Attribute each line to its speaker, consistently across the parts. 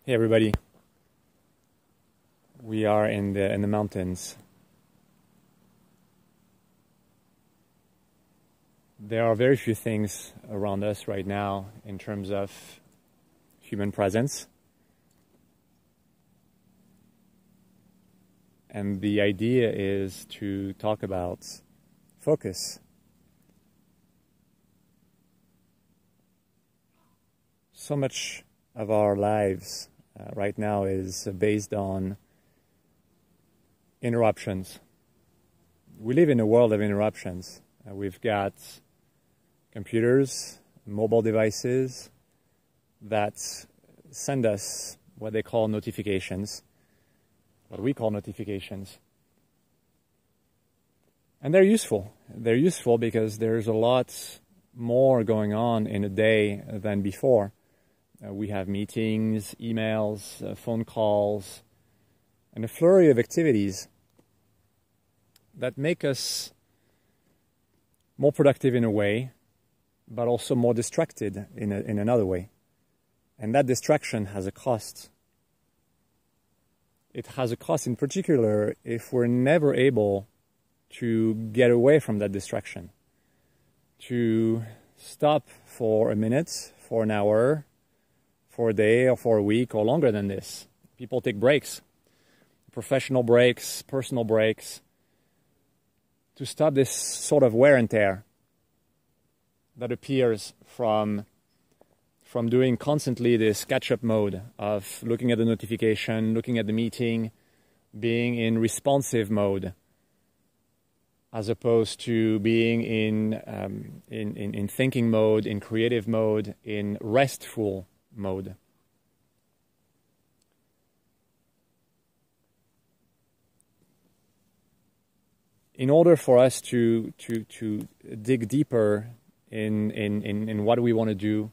Speaker 1: Hey everybody, we are in the mountains. There are very few things around us right now in terms of human presence. And the idea is to talk about focus. So much of our lives right now is based on interruptions. We live in a world of interruptions. We've got computers, mobile devices that send us what they call notifications, what we call notifications. And they're useful. They're useful because there's a lot more going on in a day than before. We have meetings, emails, phone calls, and a flurry of activities that make us more productive in a way, but also more distracted in another way. And that distraction has a cost. It has a cost in particular if we're never able to get away from that distraction, to stop for a minute, for an hour, for a day or for a week or longer than this. People take breaks, professional breaks, personal breaks, to stop this sort of wear and tear that appears from doing constantly this catch-up mode of looking at the notification, looking at the meeting, being in responsive mode, as opposed to being in thinking mode, in creative mode, in restful mode. In order for us to dig deeper in what we want to do,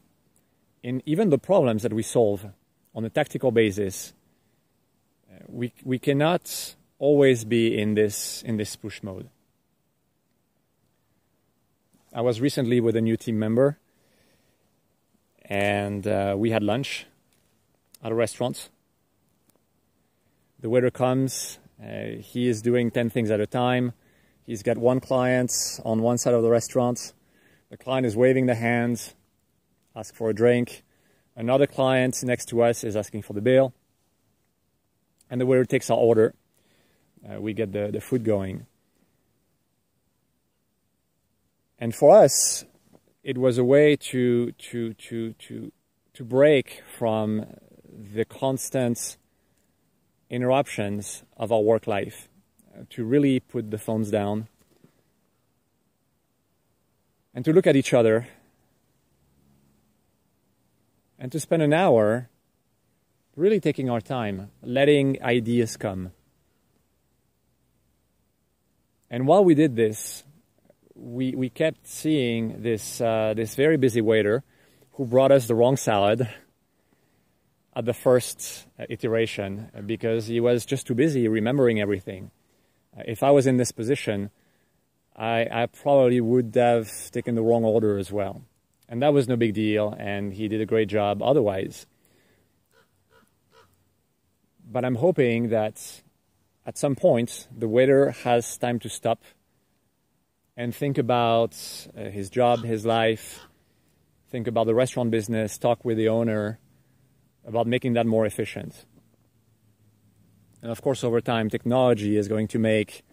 Speaker 1: in even the problems that we solve on a tactical basis, we cannot always be in this push mode. I was recently with a new team member, and we had lunch at a restaurant. The waiter comes, he is doing 10 things at a time. He's got one client on one side of the restaurant. The client is waving the hands, ask for a drink. Another client next to us is asking for the bill. And the waiter takes our order. We get the food going. And for us, it was a way to break from the constant interruptions of our work life, to really put the phones down and to look at each other and to spend an hour really taking our time, letting ideas come. And while we did this, we kept seeing this very busy waiter who brought us the wrong salad at the first iteration because he was just too busy remembering everything. If I was in this position, I probably would have taken the wrong order as well. And that was no big deal, and he did a great job otherwise. But I'm hoping that at some point, the waiter has time to stop and think about his job, his life, think about the restaurant business, talk with the owner about making that more efficient. And of course, over time, technology is going to make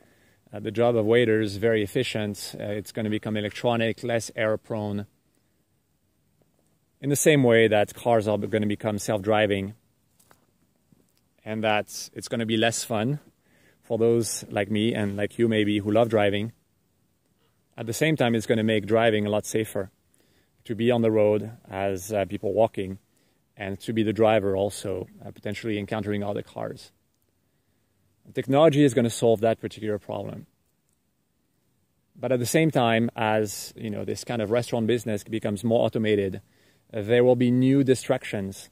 Speaker 1: the job of waiters very efficient. It's going to become electronic, less error-prone. In the same way that cars are going to become self-driving, and that it's going to be less fun for those like me and like you maybe who love driving. At the same time, it's going to make driving a lot safer, to be on the road as people walking, and to be the driver also, potentially encountering other cars. Technology is going to solve that particular problem. But at the same time, as this kind of restaurant business becomes more automated, there will be new distractions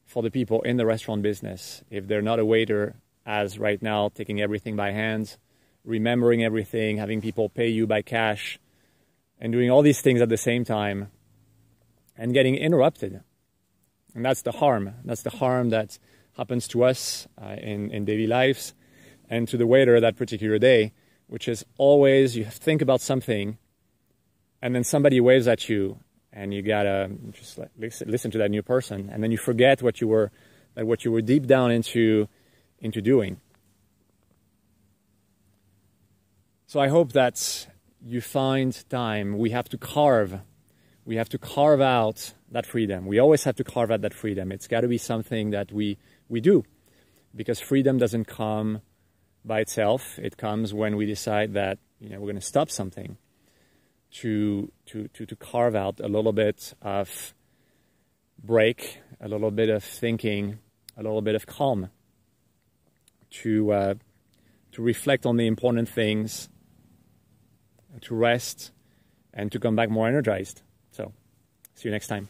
Speaker 1: for the people in the restaurant business. If they're not a waiter, as right now, taking everything by hand, remembering everything, having people pay you by cash, and doing all these things at the same time, and getting interrupted And that's the harm. That's the harm that happens to us in daily lives and to the waiter that particular day, which is always you think about something and then somebody waves at you and you gotta just listen to that new person, and then you forget what you were deep down into doing. So I hope that you find time. We have to carve out that freedom. We always have to carve out that freedom. It's got to be something that we do, because freedom doesn't come by itself. It comes when we decide that we're going to stop something, to carve out a little bit of break, a little bit of thinking, a little bit of calm, to reflect on the important things, to rest, and to come back more energized. So, see you next time.